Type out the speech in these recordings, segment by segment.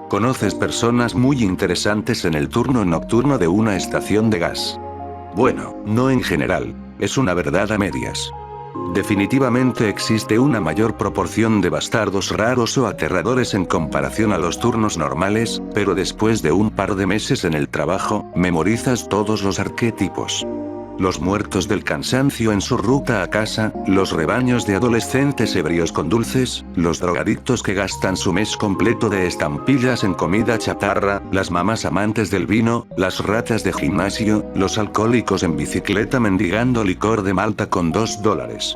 Conoces personas muy interesantes en el turno nocturno de una estación de gas. Bueno, no en general. Es una verdad a medias. Definitivamente existe una mayor proporción de bastardos raros o aterradores en comparación a los turnos normales, pero después de un par de meses en el trabajo, memorizas todos los arquetipos. Los muertos del cansancio en su ruta a casa, los rebaños de adolescentes ebrios con dulces, los drogadictos que gastan su mes completo de estampillas en comida chatarra, las mamás amantes del vino, las ratas de gimnasio, los alcohólicos en bicicleta mendigando licor de Malta con $2.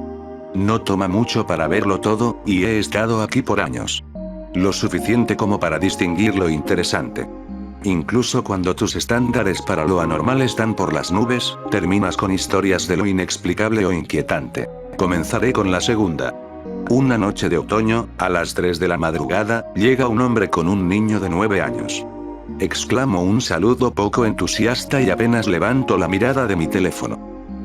No toma mucho para verlo todo, y he estado aquí por años. Lo suficiente como para distinguir lo interesante. Incluso cuando tus estándares para lo anormal están por las nubes, terminas con historias de lo inexplicable o inquietante. Comenzaré con la segunda. Una noche de otoño, a las 3 de la madrugada, llega un hombre con un niño de 9 años. Exclamo un saludo poco entusiasta y apenas levanto la mirada de mi teléfono.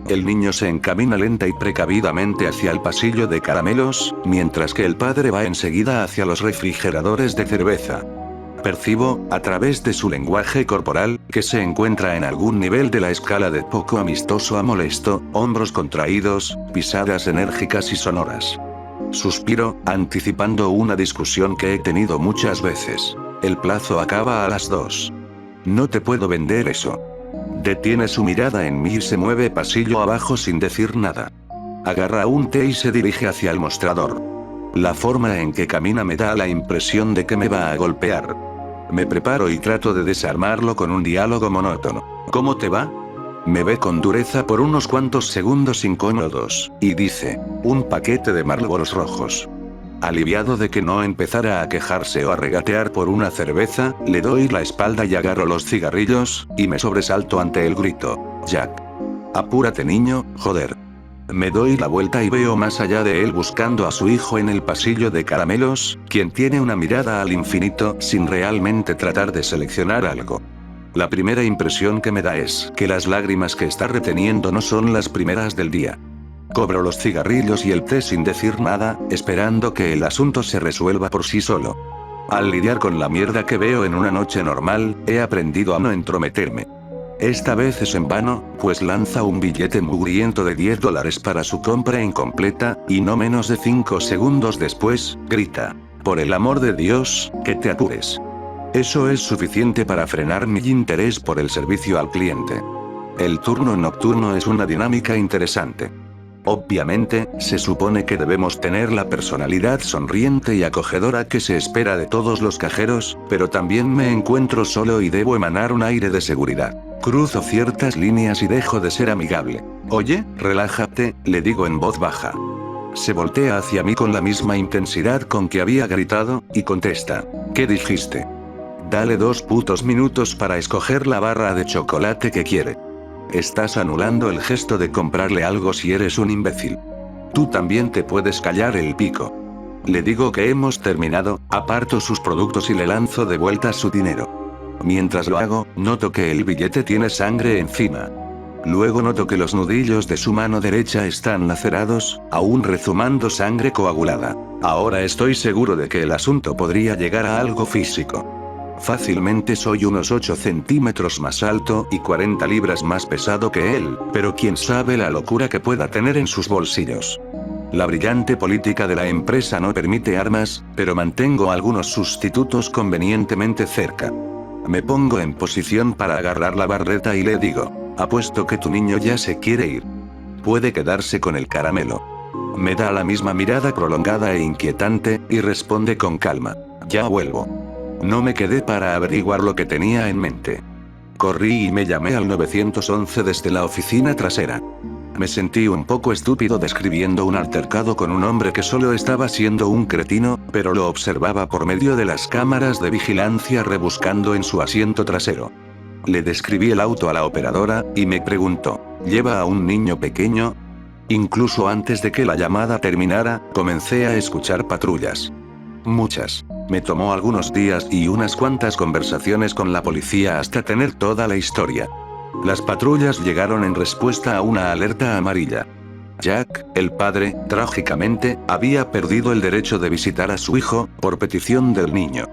El niño se encamina lenta y precavidamente hacia el pasillo de caramelos, mientras que el padre va enseguida hacia los refrigeradores de cerveza. Percibo, a través de su lenguaje corporal, que se encuentra en algún nivel de la escala de poco amistoso a molesto, hombros contraídos, pisadas enérgicas y sonoras. Suspiro, anticipando una discusión que he tenido muchas veces. El plazo acaba a las 2. No te puedo vender eso. Detiene su mirada en mí y se mueve pasillo abajo sin decir nada. Agarra un té y se dirige hacia el mostrador. La forma en que camina me da la impresión de que me va a golpear. Me preparo y trato de desarmarlo con un diálogo monótono. ¿Cómo te va? Me ve con dureza por unos cuantos segundos incómodos, y dice, un paquete de Marlboros rojos. Aliviado de que no empezara a quejarse o a regatear por una cerveza, le doy la espalda y agarro los cigarrillos, y me sobresalto ante el grito. Jack. Apúrate niño, joder. Me doy la vuelta y veo más allá de él buscando a su hijo en el pasillo de caramelos, quien tiene una mirada al infinito sin realmente tratar de seleccionar algo. La primera impresión que me da es que las lágrimas que está reteniendo no son las primeras del día. Cobro los cigarrillos y el té sin decir nada, esperando que el asunto se resuelva por sí solo. Al lidiar con la mierda que veo en una noche normal, he aprendido a no entrometerme. Esta vez es en vano, pues lanza un billete mugriento de $10 para su compra incompleta, y no menos de 5 segundos después, grita. Por el amor de Dios, que te apures. Eso es suficiente para frenar mi interés por el servicio al cliente. El turno nocturno es una dinámica interesante. Obviamente, se supone que debemos tener la personalidad sonriente y acogedora que se espera de todos los cajeros, pero también me encuentro solo y debo emanar un aire de seguridad. Cruzo ciertas líneas y dejo de ser amigable. Oye, relájate, le digo en voz baja. Se voltea hacia mí con la misma intensidad con que había gritado, y contesta. ¿Qué dijiste? Dale 2 putos minutos para escoger la barra de chocolate que quiere. Estás anulando el gesto de comprarle algo si eres un imbécil. Tú también te puedes callar el pico. Le digo que hemos terminado, aparto sus productos y le lanzo de vuelta su dinero. Mientras lo hago, noto que el billete tiene sangre encima. Luego noto que los nudillos de su mano derecha están lacerados, aún rezumando sangre coagulada. Ahora estoy seguro de que el asunto podría llegar a algo físico. Fácilmente soy unos 8 centímetros más alto y 40 libras más pesado que él, pero quién sabe la locura que pueda tener en sus bolsillos. La brillante política de la empresa no permite armas, pero mantengo algunos sustitutos convenientemente cerca. Me pongo en posición para agarrar la barreta y le digo, apuesto que tu niño ya se quiere ir. Puede quedarse con el caramelo. Me da la misma mirada prolongada e inquietante, y responde con calma, ya vuelvo. No me quedé para averiguar lo que tenía en mente. Corrí y me llamé al 911 desde la oficina trasera. Me sentí un poco estúpido describiendo un altercado con un hombre que solo estaba siendo un cretino, pero lo observaba por medio de las cámaras de vigilancia rebuscando en su asiento trasero. Le describí el auto a la operadora, y me preguntó, ¿lleva a un niño pequeño? Incluso antes de que la llamada terminara, comencé a escuchar patrullas. Muchas. Me tomó algunos días y unas cuantas conversaciones con la policía hasta tener toda la historia. Las patrullas llegaron en respuesta a una alerta amarilla. Jack, el padre, trágicamente, había perdido el derecho de visitar a su hijo, por petición del niño.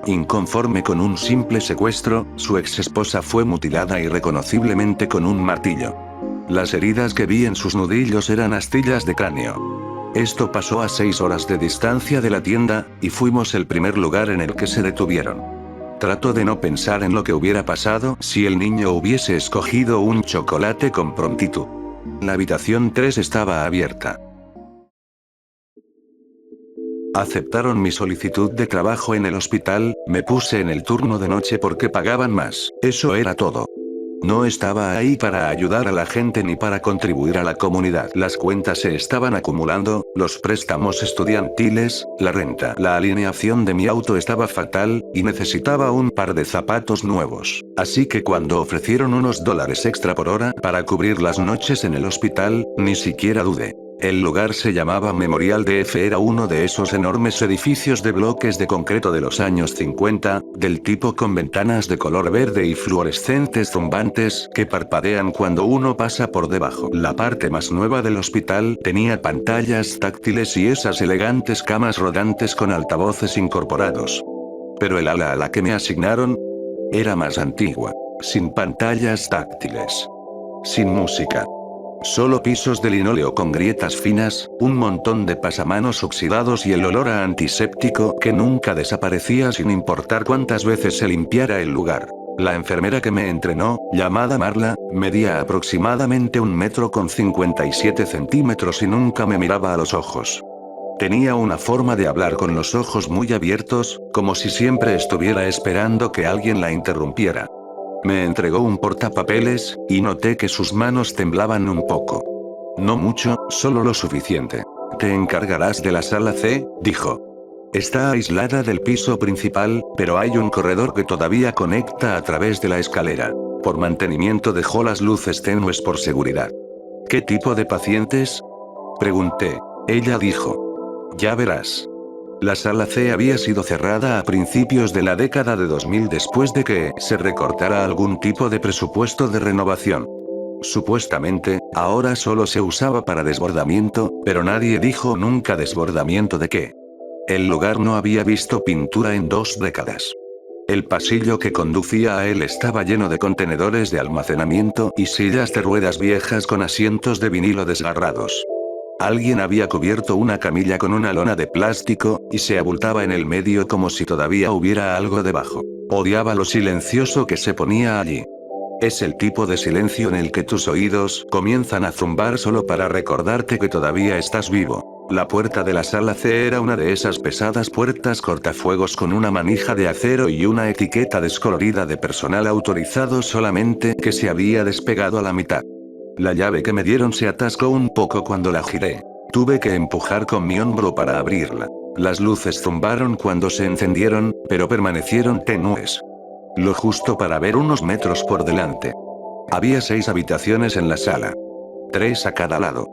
Inconforme con un simple secuestro, su ex esposa fue mutilada irreconociblemente con un martillo. Las heridas que vi en sus nudillos eran astillas de cráneo. Esto pasó a 6 horas de distancia de la tienda, y fuimos el primer lugar en el que se detuvieron. Trato de no pensar en lo que hubiera pasado si el niño hubiese escogido un chocolate con prontitud. La habitación 3 estaba abierta. Aceptaron mi solicitud de trabajo en el hospital, me puse en el turno de noche porque pagaban más, eso era todo. No estaba ahí para ayudar a la gente ni para contribuir a la comunidad. Las cuentas se estaban acumulando, los préstamos estudiantiles, la renta. La alineación de mi auto estaba fatal, y necesitaba un par de zapatos nuevos. Así que cuando ofrecieron unos dólares extra por hora para cubrir las noches en el hospital, ni siquiera dudé. El lugar se llamaba Memorial DF, era uno de esos enormes edificios de bloques de concreto de los años 50, del tipo con ventanas de color verde y fluorescentes zumbantes, que parpadean cuando uno pasa por debajo. La parte más nueva del hospital tenía pantallas táctiles y esas elegantes camas rodantes con altavoces incorporados. Pero el ala a la que me asignaron era más antigua, sin pantallas táctiles, sin música. Solo pisos de linóleo con grietas finas, un montón de pasamanos oxidados y el olor a antiséptico que nunca desaparecía sin importar cuántas veces se limpiara el lugar. La enfermera que me entrenó, llamada Marla, medía aproximadamente 1,57 metros y nunca me miraba a los ojos. Tenía una forma de hablar con los ojos muy abiertos, como si siempre estuviera esperando que alguien la interrumpiera. Me entregó un portapapeles, y noté que sus manos temblaban un poco. No mucho, solo lo suficiente. «Te encargarás de la sala C», dijo. Está aislada del piso principal, pero hay un corredor que todavía conecta a través de la escalera. Por mantenimiento dejó las luces tenues por seguridad. «¿Qué tipo de pacientes?», pregunté. Ella dijo. «Ya verás». La sala C había sido cerrada a principios de la década de 2000 después de que se recortara algún tipo de presupuesto de renovación. Supuestamente, ahora solo se usaba para desbordamiento, pero nadie dijo nunca desbordamiento de qué. El lugar no había visto pintura en 2 décadas. El pasillo que conducía a él estaba lleno de contenedores de almacenamiento y sillas de ruedas viejas con asientos de vinilo desgarrados. Alguien había cubierto una camilla con una lona de plástico, y se abultaba en el medio como si todavía hubiera algo debajo. Odiaba lo silencioso que se ponía allí. Es el tipo de silencio en el que tus oídos comienzan a zumbar solo para recordarte que todavía estás vivo. La puerta de la sala C era una de esas pesadas puertas cortafuegos con una manija de acero y una etiqueta descolorida de personal autorizado solamente que se había despegado a la mitad. La llave que me dieron se atascó un poco cuando la giré. Tuve que empujar con mi hombro para abrirla. Las luces zumbaron cuando se encendieron, pero permanecieron tenues. Lo justo para ver unos metros por delante. Había 6 habitaciones en la sala. 3 a cada lado.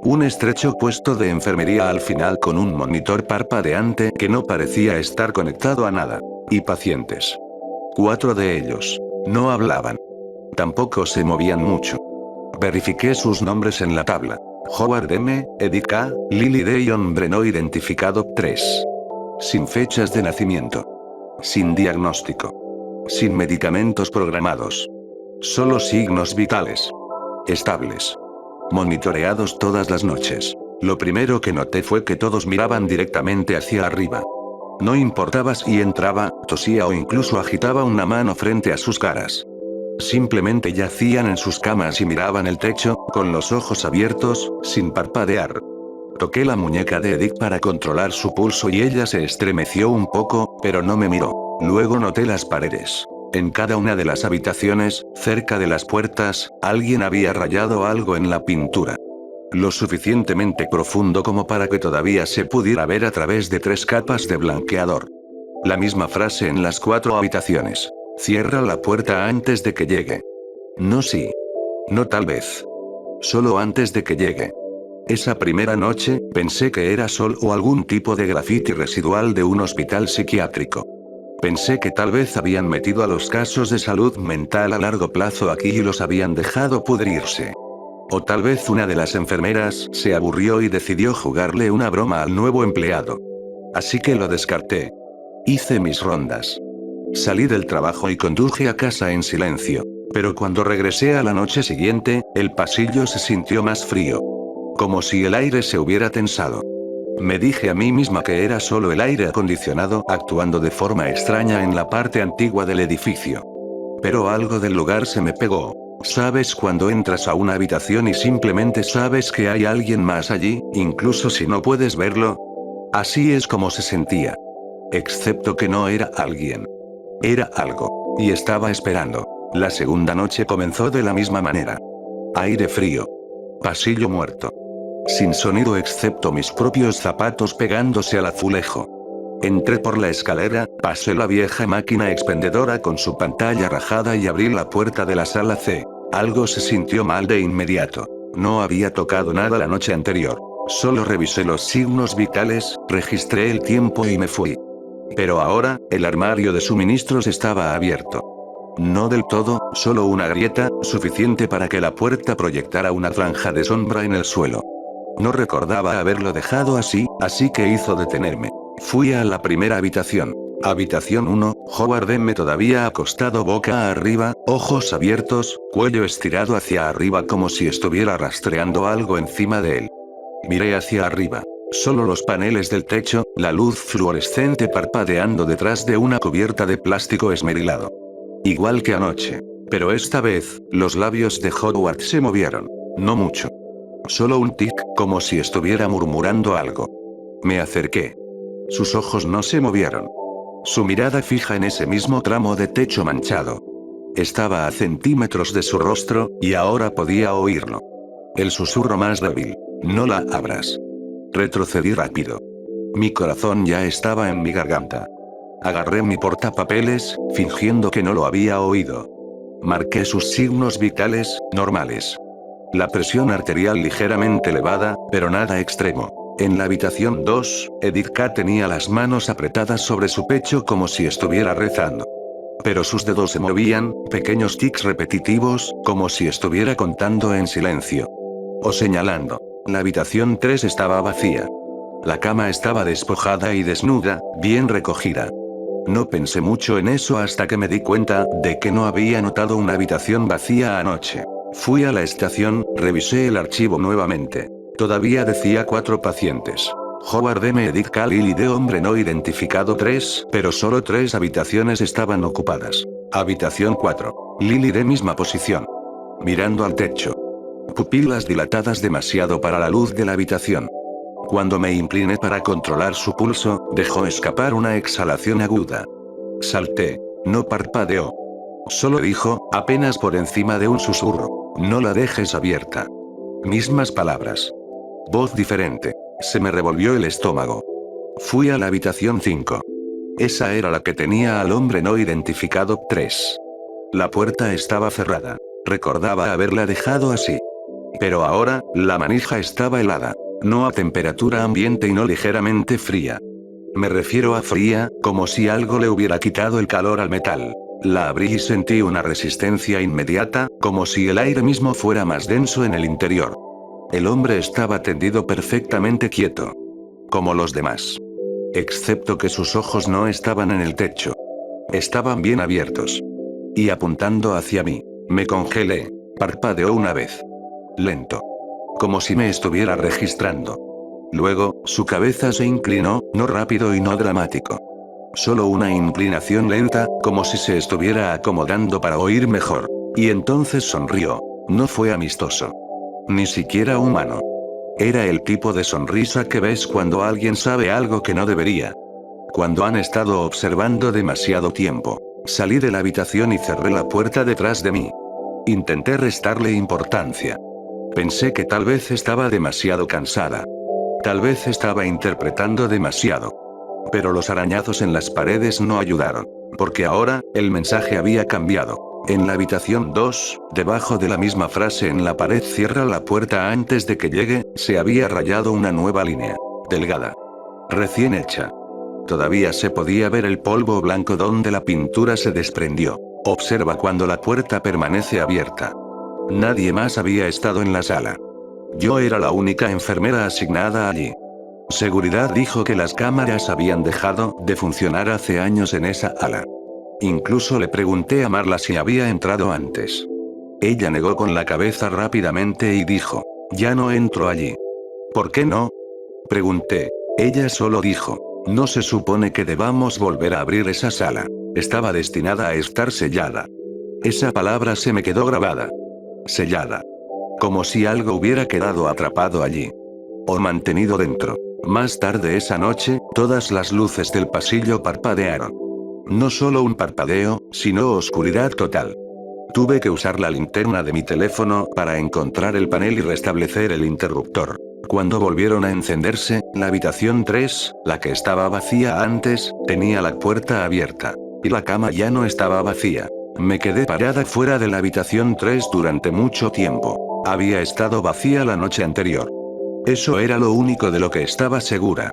Un estrecho puesto de enfermería al final con un monitor parpadeante que no parecía estar conectado a nada. Y pacientes. 4 de ellos. No hablaban. Tampoco se movían mucho. Verifiqué sus nombres en la tabla. Howard M., Eddie K., Lily D. y hombre no identificado 3. Sin fechas de nacimiento. Sin diagnóstico. Sin medicamentos programados. Solo signos vitales. Estables. Monitoreados todas las noches. Lo primero que noté fue que todos miraban directamente hacia arriba. No importaba si entraba, tosía o incluso agitaba una mano frente a sus caras. Simplemente yacían en sus camas y miraban el techo, con los ojos abiertos, sin parpadear. Toqué la muñeca de Edith para controlar su pulso y ella se estremeció un poco, pero no me miró. Luego noté las paredes. En cada una de las habitaciones, cerca de las puertas, alguien había rayado algo en la pintura. Lo suficientemente profundo como para que todavía se pudiera ver a través de 3 capas de blanqueador. La misma frase en las 4 habitaciones. Cierra la puerta antes de que llegue. No sí. No tal vez. Solo antes de que llegue. Esa primera noche, pensé que era sol o algún tipo de grafiti residual de un hospital psiquiátrico. Pensé que tal vez habían metido a los casos de salud mental a largo plazo aquí y los habían dejado pudrirse. O tal vez una de las enfermeras se aburrió y decidió jugarle una broma al nuevo empleado. Así que lo descarté. Hice mis rondas. Salí del trabajo y conduje a casa en silencio. Pero cuando regresé a la noche siguiente, el pasillo se sintió más frío. Como si el aire se hubiera tensado. Me dije a mí misma que era solo el aire acondicionado actuando de forma extraña en la parte antigua del edificio. Pero algo del lugar se me pegó. ¿Sabes cuando entras a una habitación y simplemente sabes que hay alguien más allí, incluso si no puedes verlo? Así es como se sentía. Excepto que no era alguien. Era algo. Y estaba esperando. La segunda noche comenzó de la misma manera. Aire frío. Pasillo muerto. Sin sonido excepto mis propios zapatos pegándose al azulejo. Entré por la escalera, pasé la vieja máquina expendedora con su pantalla rajada y abrí la puerta de la sala C. Algo se sintió mal de inmediato. No había tocado nada la noche anterior. Solo revisé los signos vitales, registré el tiempo y me fui. Pero ahora, el armario de suministros estaba abierto. No del todo, solo una grieta, suficiente para que la puerta proyectara una franja de sombra en el suelo. No recordaba haberlo dejado así que hizo detenerme. Fui a la primera habitación. Habitación 1, Howard M. todavía acostado boca arriba, ojos abiertos, cuello estirado hacia arriba como si estuviera rastreando algo encima de él. Miré hacia arriba. Solo los paneles del techo, la luz fluorescente parpadeando detrás de una cubierta de plástico esmerilado. Igual que anoche. Pero esta vez, los labios de Howard se movieron. No mucho. Solo un tic, como si estuviera murmurando algo. Me acerqué. Sus ojos no se movieron. Su mirada fija en ese mismo tramo de techo manchado. Estaba a centímetros de su rostro, y ahora podía oírlo. El susurro más débil. No la abras. Retrocedí rápido. Mi corazón ya estaba en mi garganta. Agarré mi portapapeles, fingiendo que no lo había oído. Marqué sus signos vitales, normales. La presión arterial ligeramente elevada, pero nada extremo. En la habitación 2, Edith K. tenía las manos apretadas sobre su pecho como si estuviera rezando. Pero sus dedos se movían, pequeños tics repetitivos, como si estuviera contando en silencio. O señalando. La habitación 3 estaba vacía. La cama estaba despojada y desnuda, bien recogida. No pensé mucho en eso hasta que me di cuenta de que no había notado una habitación vacía anoche. Fui a la estación, revisé el archivo nuevamente. Todavía decía 4 pacientes. Howard M. Edith K. Lily D. hombre no identificado 3, pero solo 3 habitaciones estaban ocupadas. Habitación 4. Lily D. misma posición. Mirando al techo. Pupilas dilatadas demasiado para la luz de la habitación. Cuando me incliné para controlar su pulso, dejó escapar una exhalación aguda. Salté. No parpadeó. Solo dijo, apenas por encima de un susurro. No la dejes abierta. Mismas palabras. Voz diferente. Se me revolvió el estómago. Fui a la habitación 5. Esa era la que tenía al hombre no identificado 3. La puerta estaba cerrada. Recordaba haberla dejado así. Pero ahora, la manija estaba helada. No a temperatura ambiente y no ligeramente fría. Me refiero a fría, como si algo le hubiera quitado el calor al metal. La abrí y sentí una resistencia inmediata, como si el aire mismo fuera más denso en el interior. El hombre estaba tendido perfectamente quieto. Como los demás. Excepto que sus ojos no estaban en el techo. Estaban bien abiertos. Y apuntando hacia mí. Me congelé. Parpadeó una vez. Lento. Como si me estuviera registrando. Luego, su cabeza se inclinó, no rápido y no dramático. Solo una inclinación lenta, como si se estuviera acomodando para oír mejor. Y entonces sonrió. No fue amistoso. Ni siquiera humano. Era el tipo de sonrisa que ves cuando alguien sabe algo que no debería. Cuando han estado observando demasiado tiempo. Salí de la habitación y cerré la puerta detrás de mí. Intenté restarle importancia. Pensé que tal vez estaba demasiado cansada. Tal vez estaba interpretando demasiado. Pero los arañazos en las paredes no ayudaron. Porque ahora, el mensaje había cambiado. En la habitación 2, debajo de la misma frase en la pared cierra la puerta antes de que llegue, se había rayado una nueva línea. Delgada. Recién hecha. Todavía se podía ver el polvo blanco donde la pintura se desprendió. Observa cuando la puerta permanece abierta. Nadie más había estado en la sala. Yo era la única enfermera asignada allí. Seguridad dijo que las cámaras habían dejado de funcionar hace años en esa ala. Incluso le pregunté a Marla si había entrado antes. Ella negó con la cabeza rápidamente y dijo, ya no entro allí. ¿Por qué no? Pregunté. Ella solo dijo, no se supone que debamos volver a abrir esa sala. Estaba destinada a estar sellada. Esa palabra se me quedó grabada. Sellada. Como si algo hubiera quedado atrapado allí. O mantenido dentro. Más tarde esa noche, todas las luces del pasillo parpadearon. No solo un parpadeo, sino oscuridad total. Tuve que usar la linterna de mi teléfono para encontrar el panel y restablecer el interruptor. Cuando volvieron a encenderse, la habitación 3, la que estaba vacía antes, tenía la puerta abierta. Y la cama ya no estaba vacía. Me quedé parada fuera de la habitación 3 durante mucho tiempo. Había estado vacía la noche anterior. Eso era lo único de lo que estaba segura.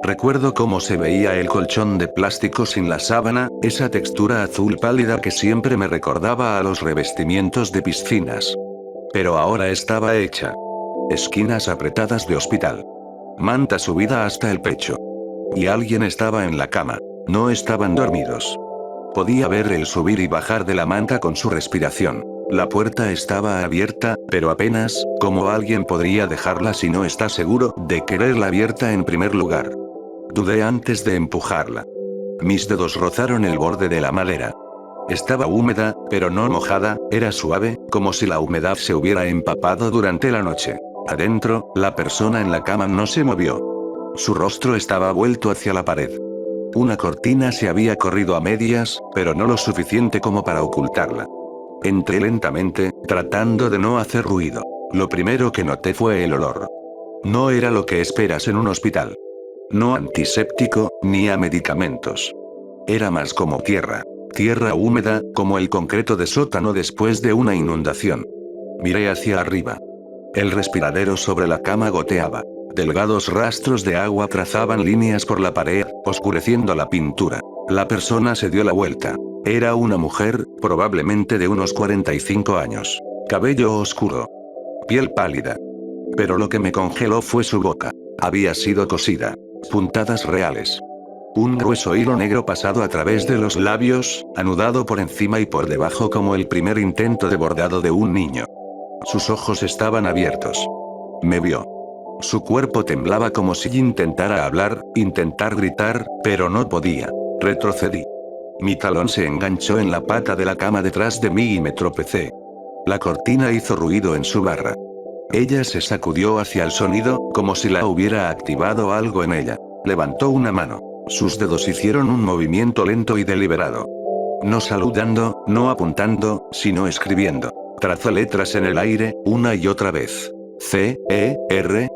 Recuerdo cómo se veía el colchón de plástico sin la sábana, esa textura azul pálida que siempre me recordaba a los revestimientos de piscinas. Pero ahora estaba hecha. Esquinas apretadas de hospital. Manta subida hasta el pecho. Y alguien estaba en la cama. No estaban dormidos. Podía ver el subir y bajar de la manta con su respiración. La puerta estaba abierta, pero apenas, como alguien podría dejarla si no está seguro de quererla abierta en primer lugar. Dudé antes de empujarla. Mis dedos rozaron el borde de la madera. Estaba húmeda, pero no mojada, era suave, como si la humedad se hubiera empapado durante la noche. Adentro, la persona en la cama no se movió. Su rostro estaba vuelto hacia la pared. Una cortina se había corrido a medias, pero no lo suficiente como para ocultarla. Entré lentamente, tratando de no hacer ruido. Lo primero que noté fue el olor. No era lo que esperas en un hospital. No antiséptico, ni a medicamentos. Era más como tierra. Tierra húmeda, como el concreto de sótano después de una inundación. Miré hacia arriba. El respiradero sobre la cama goteaba. Delgados rastros de agua trazaban líneas por la pared, oscureciendo la pintura. La persona se dio la vuelta. Era una mujer, probablemente de unos 45 años. Cabello oscuro. Piel pálida. Pero lo que me congeló fue su boca. Había sido cosida. Puntadas reales. Un grueso hilo negro pasado a través de los labios, anudado por encima y por debajo como el primer intento de bordado de un niño. Sus ojos estaban abiertos. Me vio. Su cuerpo temblaba como si intentara hablar, intentar gritar, pero no podía. Retrocedí. Mi talón se enganchó en la pata de la cama detrás de mí y me tropecé. La cortina hizo ruido en su barra. Ella se sacudió hacia el sonido, como si la hubiera activado algo en ella. Levantó una mano. Sus dedos hicieron un movimiento lento y deliberado. No saludando, no apuntando, sino escribiendo. Trazó letras en el aire, una y otra vez. C-E-R-R-A-R.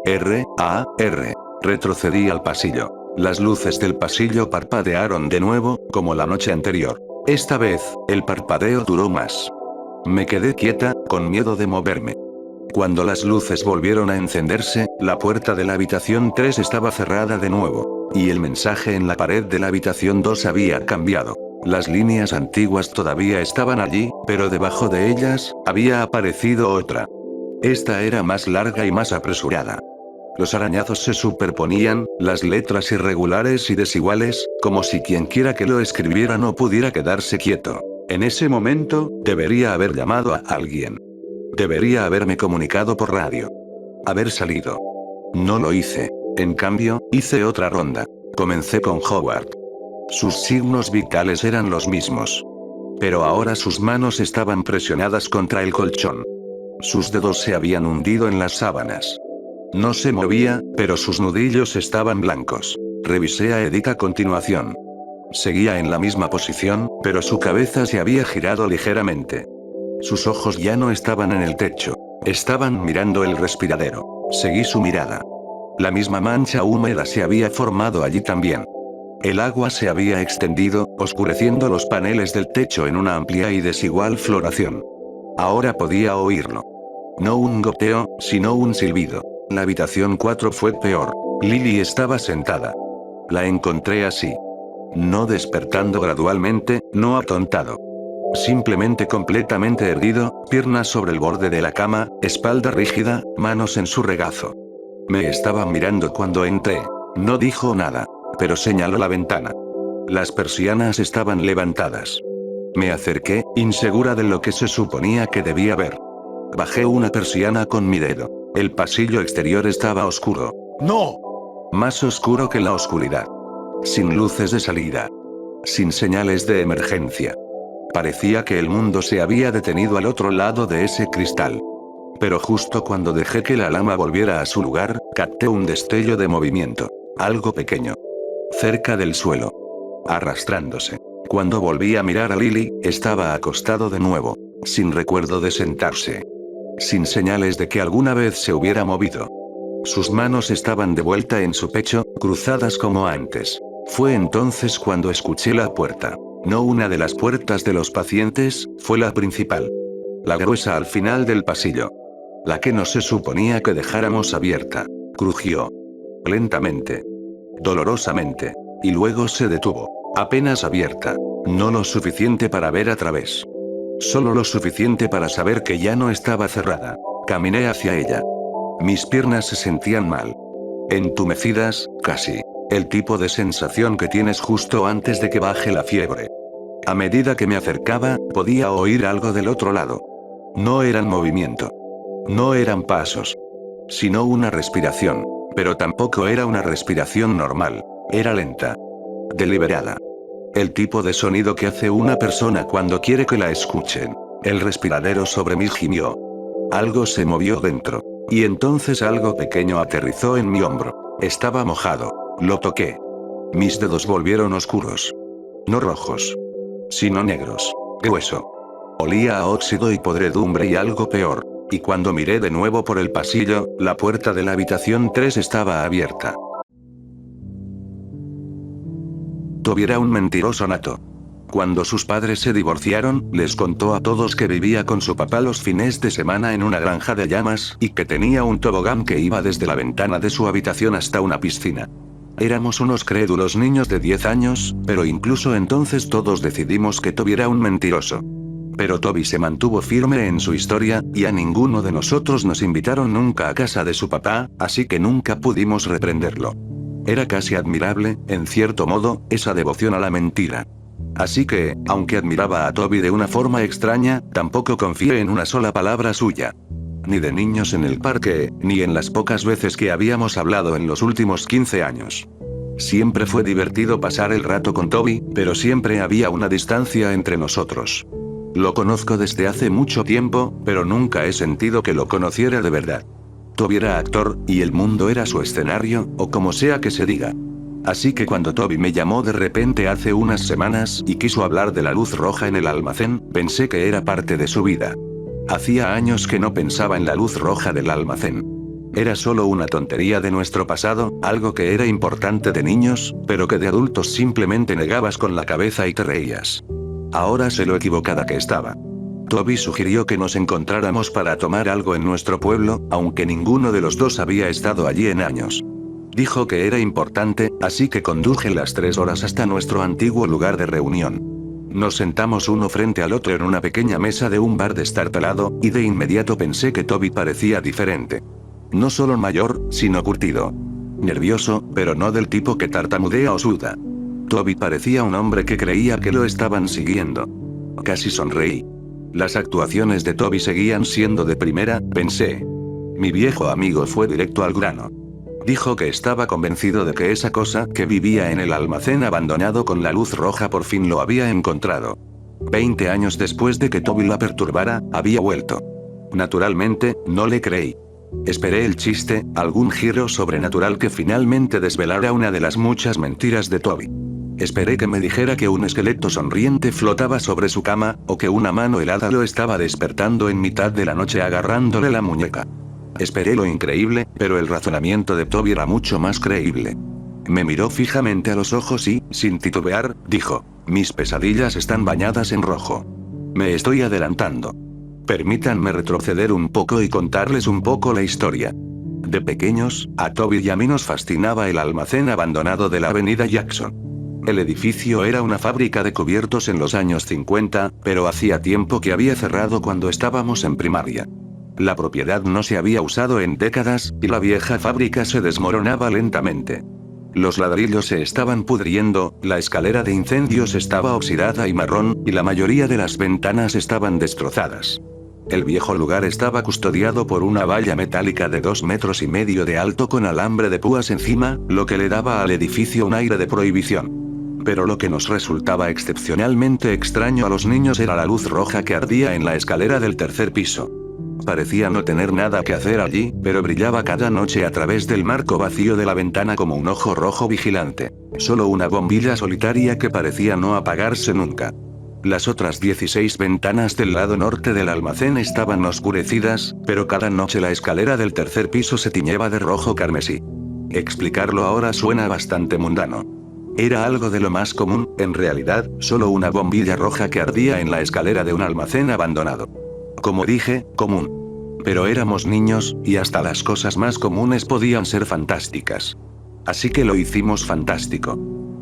Retrocedí al pasillo. Las luces del pasillo parpadearon de nuevo, como la noche anterior. Esta vez, el parpadeo duró más. Me quedé quieta, con miedo de moverme. Cuando las luces volvieron a encenderse, la puerta de la habitación 3 estaba cerrada de nuevo. Y el mensaje en la pared de la habitación 2 había cambiado. Las líneas antiguas todavía estaban allí, pero debajo de ellas, había aparecido otra. Esta era más larga y más apresurada. Los arañazos se superponían, las letras irregulares y desiguales, como si quienquiera que lo escribiera no pudiera quedarse quieto. En ese momento, debería haber llamado a alguien. Debería haberme comunicado por radio. Haber salido. No lo hice. En cambio, hice otra ronda. Comencé con Howard. Sus signos vitales eran los mismos. Pero ahora sus manos estaban presionadas contra el colchón. Sus dedos se habían hundido en las sábanas. No se movía, pero sus nudillos estaban blancos. Revisé a Edith a continuación. Seguía en la misma posición, pero su cabeza se había girado ligeramente. Sus ojos ya no estaban en el techo. Estaban mirando el respiradero. Seguí su mirada. La misma mancha húmeda se había formado allí también. El agua se había extendido, oscureciendo los paneles del techo en una amplia y desigual floración. Ahora podía oírlo. No un goteo, sino un silbido. La habitación 4 fue peor. Lily estaba sentada. La encontré así. No despertando gradualmente, no atontado. Simplemente completamente erguido, piernas sobre el borde de la cama, espalda rígida, manos en su regazo. Me estaba mirando cuando entré. No dijo nada, pero señaló la ventana. Las persianas estaban levantadas. Me acerqué, insegura de lo que se suponía que debía ver. Bajé una persiana con mi dedo. El pasillo exterior estaba oscuro. ¡No! Más oscuro que la oscuridad. Sin luces de salida. Sin señales de emergencia. Parecía que el mundo se había detenido al otro lado de ese cristal. Pero justo cuando dejé que la lama volviera a su lugar, capté un destello de movimiento. Algo pequeño. Cerca del suelo. Arrastrándose. Cuando volví a mirar a Lily, estaba acostado de nuevo. Sin recuerdo de sentarse. Sin señales de que alguna vez se hubiera movido. Sus manos estaban de vuelta en su pecho, cruzadas como antes. Fue entonces cuando escuché la puerta. No una de las puertas de los pacientes, fue la principal. La gruesa al final del pasillo. La que no se suponía que dejáramos abierta. Crujió. Lentamente. Dolorosamente. Y luego se detuvo. Apenas abierta. No lo suficiente para ver a través. Solo lo suficiente para saber que ya no estaba cerrada. Caminé hacia ella. Mis piernas se sentían mal. Entumecidas, casi. El tipo de sensación que tienes justo antes de que baje la fiebre. A medida que me acercaba, podía oír algo del otro lado. No eran movimiento. No eran pasos. Sino una respiración. Pero tampoco era una respiración normal. Era lenta. Deliberada. El tipo de sonido que hace una persona cuando quiere que la escuchen. El respiradero sobre mí gimió. Algo se movió dentro. Y entonces algo pequeño aterrizó en mi hombro. Estaba mojado. Lo toqué. Mis dedos volvieron oscuros. No rojos. Sino negros. Grueso. Olía a óxido y podredumbre y algo peor. Y cuando miré de nuevo por el pasillo, la puerta de la habitación 3 estaba abierta. Toby era un mentiroso nato. Cuando sus padres se divorciaron, les contó a todos que vivía con su papá los fines de semana en una granja de llamas y que tenía un tobogán que iba desde la ventana de su habitación hasta una piscina. Éramos unos crédulos niños de 10 años, pero incluso entonces todos decidimos que Toby era un mentiroso. Pero Toby se mantuvo firme en su historia, y a ninguno de nosotros nos invitaron nunca a casa de su papá, así que nunca pudimos reprenderlo. Era casi admirable, en cierto modo, esa devoción a la mentira. Así que, aunque admiraba a Toby de una forma extraña, tampoco confié en una sola palabra suya. Ni de niños en el parque, ni en las pocas veces que habíamos hablado en los últimos 15 años. Siempre fue divertido pasar el rato con Toby, pero siempre había una distancia entre nosotros. Lo conozco desde hace mucho tiempo, pero nunca he sentido que lo conociera de verdad. Toby era actor, y el mundo era su escenario, o como sea que se diga. Así que cuando Toby me llamó de repente hace unas semanas y quiso hablar de la luz roja en el almacén, pensé que era parte de su vida. Hacía años que no pensaba en la luz roja del almacén. Era solo una tontería de nuestro pasado, algo que era importante de niños, pero que de adultos simplemente negabas con la cabeza y te reías. Ahora sé lo equivocada que estaba. Toby sugirió que nos encontráramos para tomar algo en nuestro pueblo, aunque ninguno de los dos había estado allí en años. Dijo que era importante, así que conduje las 3 horas hasta nuestro antiguo lugar de reunión. Nos sentamos uno frente al otro en una pequeña mesa de un bar destartalado, y de inmediato pensé que Toby parecía diferente. No solo mayor, sino curtido. Nervioso, pero no del tipo que tartamudea o suda. Toby parecía un hombre que creía que lo estaban siguiendo. Casi sonreí. Las actuaciones de Toby seguían siendo de primera, pensé. Mi viejo amigo fue directo al grano. Dijo que estaba convencido de que esa cosa que vivía en el almacén abandonado con la luz roja por fin lo había encontrado. 20 años después de que Toby la perturbara, había vuelto. Naturalmente, no le creí. Esperé el chiste, algún giro sobrenatural que finalmente desvelara una de las muchas mentiras de Toby. Esperé que me dijera que un esqueleto sonriente flotaba sobre su cama, o que una mano helada lo estaba despertando en mitad de la noche agarrándole la muñeca. Esperé lo increíble, pero el razonamiento de Toby era mucho más creíble. Me miró fijamente a los ojos y, sin titubear, dijo: mis pesadillas están bañadas en rojo. Me estoy adelantando. Permítanme retroceder un poco y contarles un poco la historia. De pequeños, a Toby y a mí nos fascinaba el almacén abandonado de la avenida Jackson. El edificio era una fábrica de cubiertos en los años 50, pero hacía tiempo que había cerrado cuando estábamos en primaria. La propiedad no se había usado en décadas, y la vieja fábrica se desmoronaba lentamente. Los ladrillos se estaban pudriendo, la escalera de incendios estaba oxidada y marrón, y la mayoría de las ventanas estaban destrozadas. El viejo lugar estaba custodiado por una valla metálica de 2,5 metros de alto con alambre de púas encima, lo que le daba al edificio un aire de prohibición. Pero lo que nos resultaba excepcionalmente extraño a los niños era la luz roja que ardía en la escalera del tercer piso. Parecía no tener nada que hacer allí, pero brillaba cada noche a través del marco vacío de la ventana como un ojo rojo vigilante. Solo una bombilla solitaria que parecía no apagarse nunca. Las otras 16 ventanas del lado norte del almacén estaban oscurecidas, pero cada noche la escalera del tercer piso se tiñeba de rojo carmesí. Explicarlo ahora suena bastante mundano. Era algo de lo más común, en realidad, solo una bombilla roja que ardía en la escalera de un almacén abandonado. Como dije, común. Pero éramos niños, y hasta las cosas más comunes podían ser fantásticas. Así que lo hicimos fantástico.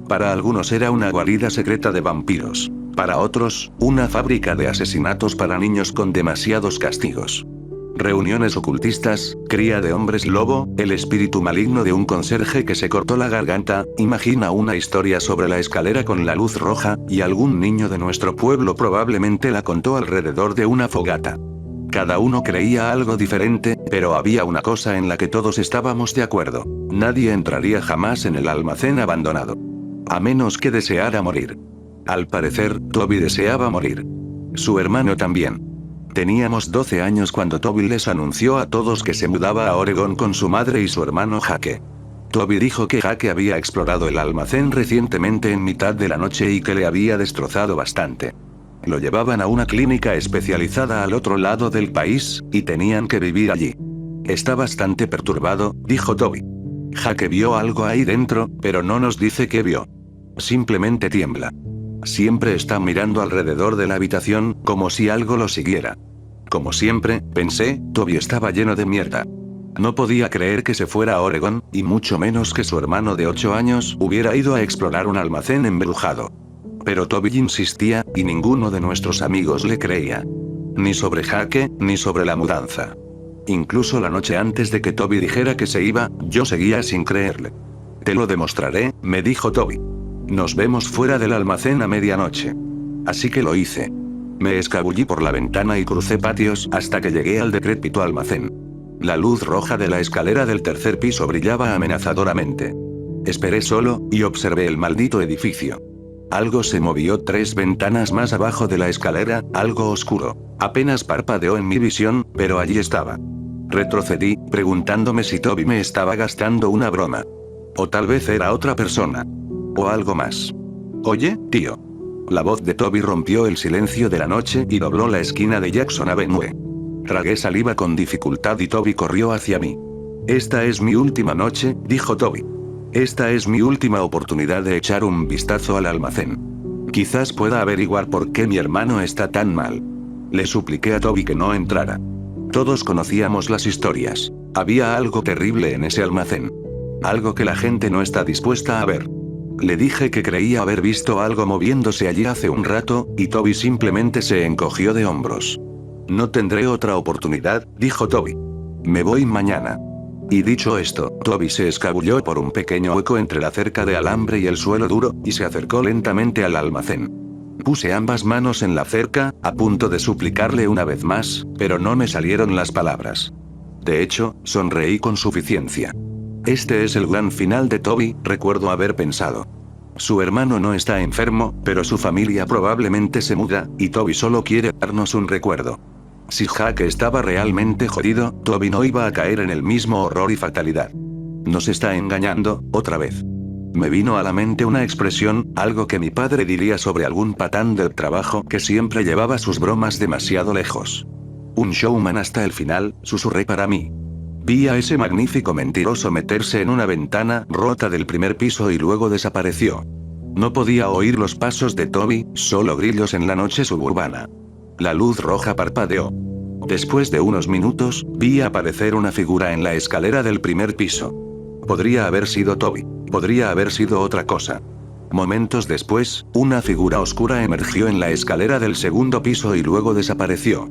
Para algunos era una guarida secreta de vampiros. Para otros, una fábrica de asesinatos para niños con demasiados castigos. Reuniones ocultistas, cría de hombres lobo, el espíritu maligno de un conserje que se cortó la garganta, imagina una historia sobre la escalera con la luz roja, y algún niño de nuestro pueblo probablemente la contó alrededor de una fogata. Cada uno creía algo diferente, pero había una cosa en la que todos estábamos de acuerdo: nadie entraría jamás en el almacén abandonado. A menos que deseara morir. Al parecer, Toby deseaba morir. Su hermano también. Teníamos 12 años cuando Toby les anunció a todos que se mudaba a Oregón con su madre y su hermano Jake. Toby dijo que Jake había explorado el almacén recientemente en mitad de la noche y que le había destrozado bastante. Lo llevaban a una clínica especializada al otro lado del país, y tenían que vivir allí. Está bastante perturbado, dijo Toby. Jake vio algo ahí dentro, pero no nos dice qué vio. Simplemente tiembla. Siempre está mirando alrededor de la habitación, como si algo lo siguiera. Como siempre, pensé, Toby estaba lleno de mierda. No podía creer que se fuera a Oregón, y mucho menos que su hermano de 8 años hubiera ido a explorar un almacén embrujado. Pero Toby insistía, y ninguno de nuestros amigos le creía. Ni sobre Jake, ni sobre la mudanza. Incluso la noche antes de que Toby dijera que se iba, yo seguía sin creerle. Te lo demostraré, me dijo Toby. Nos vemos fuera del almacén a medianoche. Así que lo hice. Me escabullí por la ventana y crucé patios hasta que llegué al decrépito almacén. La luz roja de la escalera del tercer piso brillaba amenazadoramente. Esperé solo, y observé el maldito edificio. Algo se movió 3 ventanas más abajo de la escalera, algo oscuro. Apenas parpadeó en mi visión, pero allí estaba. Retrocedí, preguntándome si Toby me estaba gastando una broma. O tal vez era otra persona. O algo más. Oye, tío. La voz de Toby rompió el silencio de la noche y dobló la esquina de Jackson Avenue. Tragué saliva con dificultad y Toby corrió hacia mí. Esta es mi última noche, dijo Toby. Esta es mi última oportunidad de echar un vistazo al almacén. Quizás pueda averiguar por qué mi hermano está tan mal. Le supliqué a Toby que no entrara. Todos conocíamos las historias. Había algo terrible en ese almacén. Algo que la gente no está dispuesta a ver. Le dije que creía haber visto algo moviéndose allí hace un rato, y Toby simplemente se encogió de hombros. No tendré otra oportunidad, dijo Toby. Me voy mañana. Y dicho esto, Toby se escabulló por un pequeño hueco entre la cerca de alambre y el suelo duro, y se acercó lentamente al almacén. Puse ambas manos en la cerca, a punto de suplicarle una vez más, pero no me salieron las palabras. De hecho, sonreí con suficiencia. Este es el gran final de Toby, recuerdo haber pensado. Su hermano no está enfermo, pero su familia probablemente se muda, y Toby solo quiere darnos un recuerdo. Si Jake estaba realmente jodido, Toby no iba a caer en el mismo horror y fatalidad. Nos está engañando, otra vez. Me vino a la mente una expresión, algo que mi padre diría sobre algún patán del trabajo que siempre llevaba sus bromas demasiado lejos. Un showman hasta el final, susurré para mí. Vi a ese magnífico mentiroso meterse en una ventana rota del primer piso y luego desapareció. No podía oír los pasos de Toby, solo grillos en la noche suburbana. La luz roja parpadeó. Después de unos minutos, vi aparecer una figura en la escalera del primer piso. Podría haber sido Toby. Podría haber sido otra cosa. Momentos después, una figura oscura emergió en la escalera del segundo piso y luego desapareció.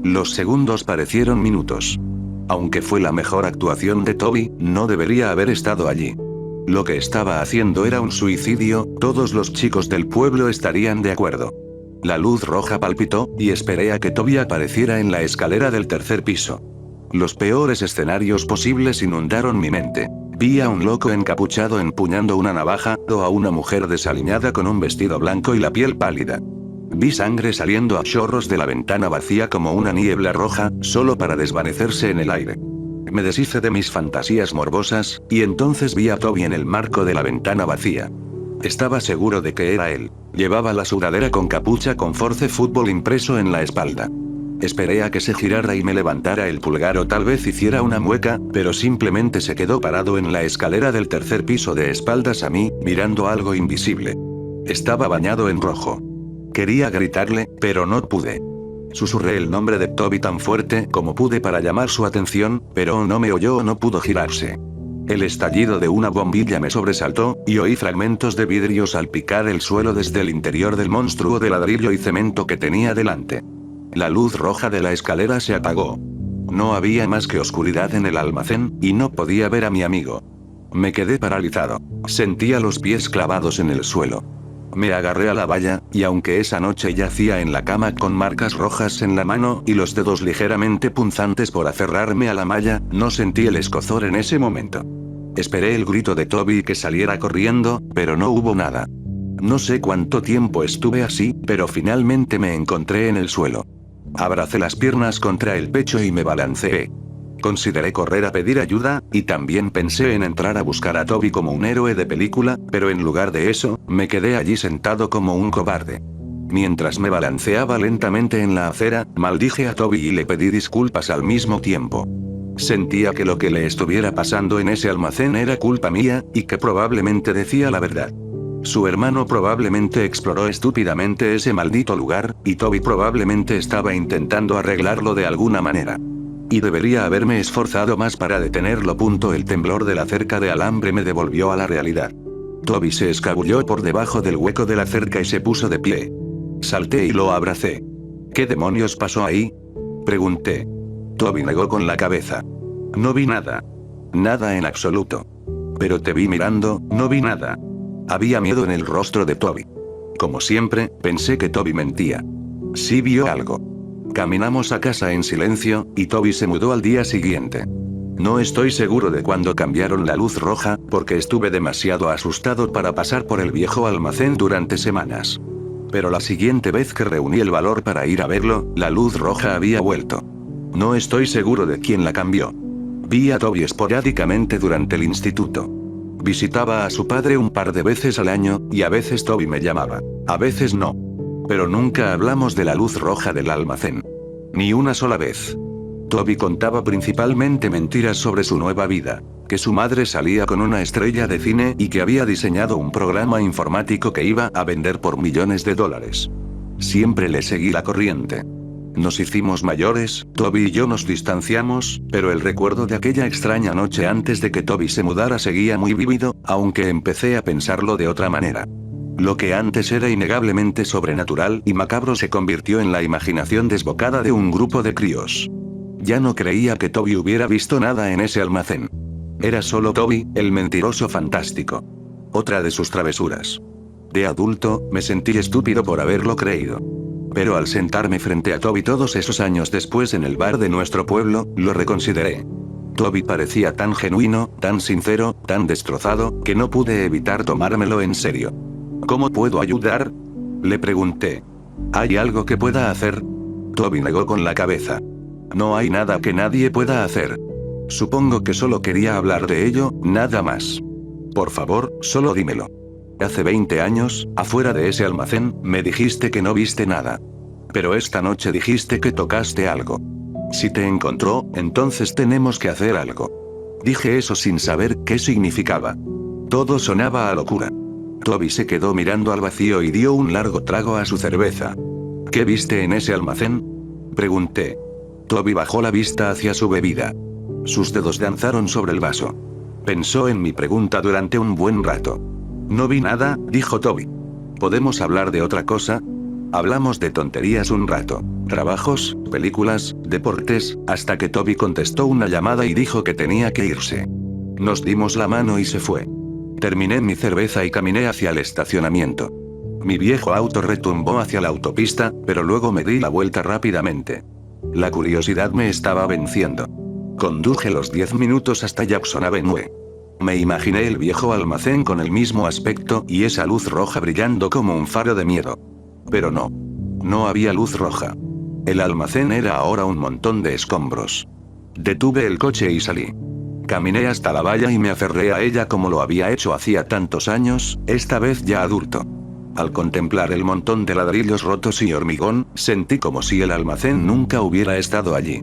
Los segundos parecieron minutos. Aunque fue la mejor actuación de Toby, no debería haber estado allí. Lo que estaba haciendo era un suicidio, todos los chicos del pueblo estarían de acuerdo. La luz roja palpitó, y esperé a que Toby apareciera en la escalera del tercer piso. Los peores escenarios posibles inundaron mi mente. Vi a un loco encapuchado empuñando una navaja, o a una mujer desaliñada con un vestido blanco y la piel pálida. Vi sangre saliendo a chorros de la ventana vacía como una niebla roja, solo para desvanecerse en el aire. Me deshice de mis fantasías morbosas, y entonces vi a Toby en el marco de la ventana vacía. Estaba seguro de que era él. Llevaba la sudadera con capucha con Force Football impreso en la espalda. Esperé a que se girara y me levantara el pulgar o tal vez hiciera una mueca, pero simplemente se quedó parado en la escalera del tercer piso de espaldas a mí, mirando algo invisible. Estaba bañado en rojo. Quería gritarle, pero no pude. Susurré el nombre de Toby tan fuerte como pude para llamar su atención, pero no me oyó o no pudo girarse. El estallido de una bombilla me sobresaltó, y oí fragmentos de vidrio salpicar el suelo desde el interior del monstruo de ladrillo y cemento que tenía delante. La luz roja de la escalera se apagó. No había más que oscuridad en el almacén, y no podía ver a mi amigo. Me quedé paralizado. Sentía los pies clavados en el suelo. Me agarré a la valla, y aunque esa noche yacía en la cama con marcas rojas en la mano y los dedos ligeramente punzantes por aferrarme a la malla, no sentí el escozor en ese momento. Esperé el grito de Toby que saliera corriendo, pero no hubo nada. No sé cuánto tiempo estuve así, pero finalmente me encontré en el suelo. Abracé las piernas contra el pecho y me balanceé. Consideré correr a pedir ayuda, y también pensé en entrar a buscar a Toby como un héroe de película, pero en lugar de eso, me quedé allí sentado como un cobarde. Mientras me balanceaba lentamente en la acera, maldije a Toby y le pedí disculpas al mismo tiempo. Sentía que lo que le estuviera pasando en ese almacén era culpa mía, y que probablemente decía la verdad. Su hermano probablemente exploró estúpidamente ese maldito lugar, y Toby probablemente estaba intentando arreglarlo de alguna manera. Y debería haberme esforzado más para detenerlo. El temblor de la cerca de alambre me devolvió a la realidad. Toby se escabulló por debajo del hueco de la cerca y se puso de pie. Salté y lo abracé. ¿Qué demonios pasó ahí?, pregunté. Toby negó con la cabeza. No vi nada. Nada en absoluto. Pero te vi mirando, no vi nada. Había miedo en el rostro de Toby. Como siempre, pensé que Toby mentía. Sí vio algo. Caminamos a casa en silencio, y Toby se mudó al día siguiente. No estoy seguro de cuándo cambiaron la luz roja, porque estuve demasiado asustado para pasar por el viejo almacén durante semanas. Pero la siguiente vez que reuní el valor para ir a verlo, la luz roja había vuelto. No estoy seguro de quién la cambió. Vi a Toby esporádicamente durante el instituto. Visitaba a su padre un par de veces al año, y a veces Toby me llamaba. A veces no. Pero nunca hablamos de la luz roja del almacén. Ni una sola vez. Toby contaba principalmente mentiras sobre su nueva vida. Que su madre salía con una estrella de cine y que había diseñado un programa informático que iba a vender por millones de dólares. Siempre le seguí la corriente. Nos hicimos mayores, Toby y yo nos distanciamos, pero el recuerdo de aquella extraña noche antes de que Toby se mudara seguía muy vívido, aunque empecé a pensarlo de otra manera. Lo que antes era innegablemente sobrenatural y macabro se convirtió en la imaginación desbocada de un grupo de críos. Ya no creía que Toby hubiera visto nada en ese almacén. Era solo Toby, el mentiroso fantástico. Otra de sus travesuras. De adulto, me sentí estúpido por haberlo creído. Pero al sentarme frente a Toby todos esos años después en el bar de nuestro pueblo, lo reconsideré. Toby parecía tan genuino, tan sincero, tan destrozado, que no pude evitar tomármelo en serio. ¿Cómo puedo ayudar?, le pregunté. ¿Hay algo que pueda hacer? Toby negó con la cabeza. No hay nada que nadie pueda hacer. Supongo que solo quería hablar de ello, nada más. Por favor, solo dímelo. Hace 20 años, afuera de ese almacén, me dijiste que no viste nada. Pero esta noche dijiste que tocaste algo. Si te encontró, entonces tenemos que hacer algo. Dije eso sin saber qué significaba. Todo sonaba a locura. Toby se quedó mirando al vacío y dio un largo trago a su cerveza. ¿Qué viste en ese almacén?, pregunté. Toby bajó la vista hacia su bebida. Sus dedos danzaron sobre el vaso. Pensó en mi pregunta durante un buen rato. No vi nada, dijo Toby. ¿Podemos hablar de otra cosa? Hablamos de tonterías un rato. Trabajos, películas, deportes, hasta que Toby contestó una llamada y dijo que tenía que irse. Nos dimos la mano y se fue. Terminé mi cerveza y caminé hacia el estacionamiento. Mi viejo auto retumbó hacia la autopista, pero luego me di la vuelta rápidamente. La curiosidad me estaba venciendo. Conduje los 10 minutos hasta Jackson Avenue. Me imaginé el viejo almacén con el mismo aspecto y esa luz roja brillando como un faro de miedo. Pero no. No había luz roja. El almacén era ahora un montón de escombros. Detuve el coche y salí. Caminé hasta la valla y me aferré a ella como lo había hecho hacía tantos años, esta vez ya adulto. Al contemplar el montón de ladrillos rotos y hormigón, sentí como si el almacén nunca hubiera estado allí.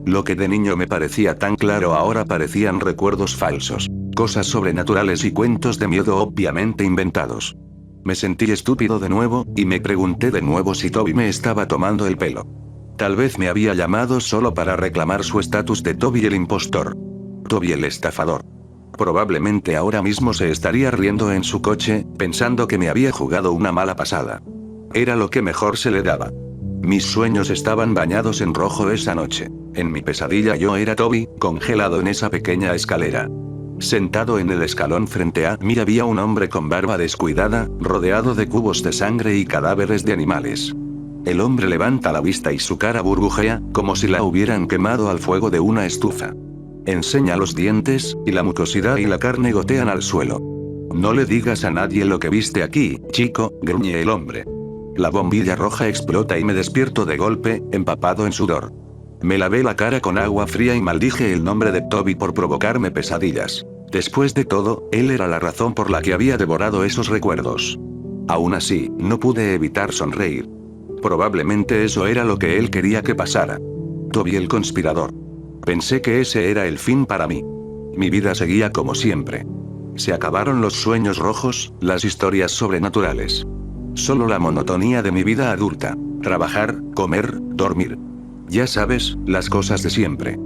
Lo que de niño me parecía tan claro ahora parecían recuerdos falsos, cosas sobrenaturales y cuentos de miedo obviamente inventados. Me sentí estúpido de nuevo, y me pregunté de nuevo si Toby me estaba tomando el pelo. Tal vez me había llamado solo para reclamar su estatus de Toby el impostor. Toby el estafador. Probablemente ahora mismo se estaría riendo en su coche, pensando que me había jugado una mala pasada. Era lo que mejor se le daba. Mis sueños estaban bañados en rojo esa noche. En mi pesadilla yo era Toby, congelado en esa pequeña escalera. Sentado en el escalón frente a mí había un hombre con barba descuidada, rodeado de cubos de sangre y cadáveres de animales. El hombre levanta la vista y su cara burbujea, como si la hubieran quemado al fuego de una estufa. Enseña los dientes, y la mucosidad y la carne gotean al suelo. No le digas a nadie lo que viste aquí, chico, gruñe el hombre. La bombilla roja explota y me despierto de golpe, empapado en sudor. Me lavé la cara con agua fría y maldije el nombre de Toby por provocarme pesadillas. Después de todo, él era la razón por la que había devorado esos recuerdos. Aún así, no pude evitar sonreír. Probablemente eso era lo que él quería que pasara. Toby el conspirador. Pensé que ese era el fin para mí. Mi vida seguía como siempre. Se acabaron los sueños rojos, las historias sobrenaturales. Solo la monotonía de mi vida adulta. Trabajar, comer, dormir. Ya sabes, las cosas de siempre.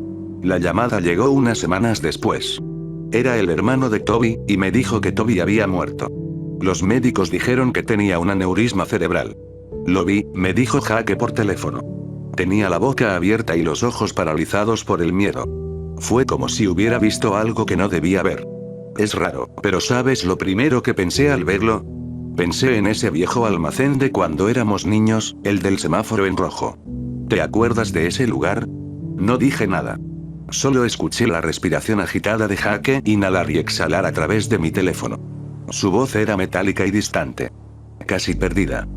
La llamada llegó unas semanas después. Era el hermano de Toby, y me dijo que Toby había muerto. Los médicos dijeron que tenía un aneurisma cerebral. Lo vi, me dijo Jake por teléfono. Tenía la boca abierta y los ojos paralizados por el miedo. Fue como si hubiera visto algo que no debía ver. Es raro, pero ¿sabes lo primero que pensé al verlo? Pensé en ese viejo almacén de cuando éramos niños, el del semáforo en rojo. ¿Te acuerdas de ese lugar? No dije nada. Solo escuché la respiración agitada de Jake inhalar y exhalar a través de mi teléfono. Su voz era metálica y distante. Casi perdida.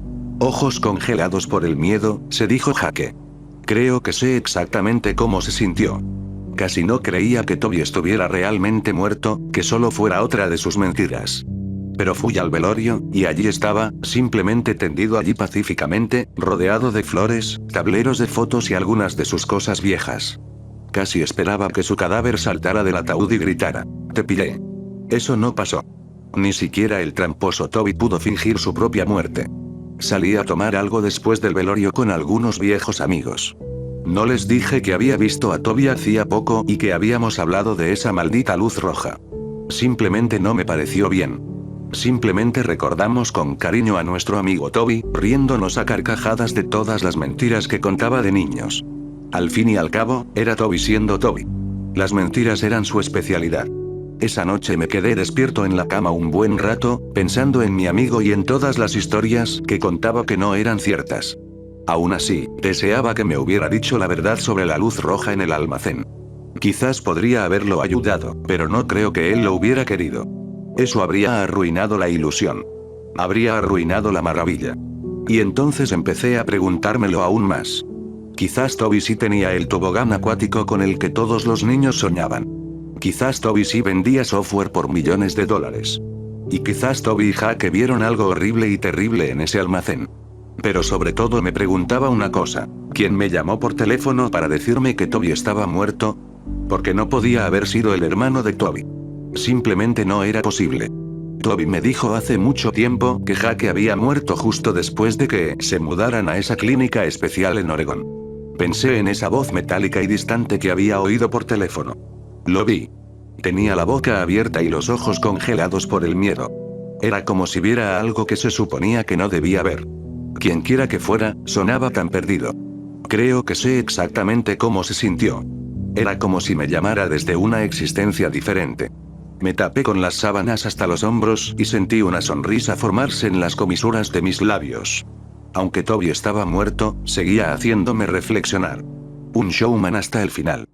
Ojos congelados por el miedo, se dijo Jake. Creo que sé exactamente cómo se sintió. Casi no creía que Toby estuviera realmente muerto, que solo fuera otra de sus mentiras. Pero fui al velorio, y allí estaba, simplemente tendido allí pacíficamente, rodeado de flores, tableros de fotos y algunas de sus cosas viejas. Casi esperaba que su cadáver saltara del ataúd y gritara: "Te pillé". Eso no pasó. Ni siquiera el tramposo Toby pudo fingir su propia muerte. Salí a tomar algo después del velorio con algunos viejos amigos. No les dije que había visto a Toby hacía poco y que habíamos hablado de esa maldita luz roja. Simplemente no me pareció bien. Simplemente recordamos con cariño a nuestro amigo Toby, riéndonos a carcajadas de todas las mentiras que contaba de niños. Al fin y al cabo, era Toby siendo Toby. Las mentiras eran su especialidad. Esa noche me quedé despierto en la cama un buen rato, pensando en mi amigo y en todas las historias que contaba que no eran ciertas. Aún así, deseaba que me hubiera dicho la verdad sobre la luz roja en el almacén. Quizás podría haberlo ayudado, pero no creo que él lo hubiera querido. Eso habría arruinado la ilusión. Habría arruinado la maravilla. Y entonces empecé a preguntármelo aún más. Quizás Toby sí tenía el tobogán acuático con el que todos los niños soñaban. Quizás Toby sí vendía software por millones de dólares. Y quizás Toby y Jake vieron algo horrible y terrible en ese almacén. Pero sobre todo me preguntaba una cosa: ¿quién me llamó por teléfono para decirme que Toby estaba muerto? Porque no podía haber sido el hermano de Toby. Simplemente no era posible. Toby me dijo hace mucho tiempo que Jake había muerto justo después de que se mudaran a esa clínica especial en Oregón. Pensé en esa voz metálica y distante que había oído por teléfono. Lo vi. Tenía la boca abierta y los ojos congelados por el miedo. Era como si viera algo que se suponía que no debía ver. Quienquiera que fuera, sonaba tan perdido. Creo que sé exactamente cómo se sintió. Era como si me llamara desde una existencia diferente. Me tapé con las sábanas hasta los hombros y sentí una sonrisa formarse en las comisuras de mis labios. Aunque Toby estaba muerto, seguía haciéndome reflexionar. Un showman hasta el final.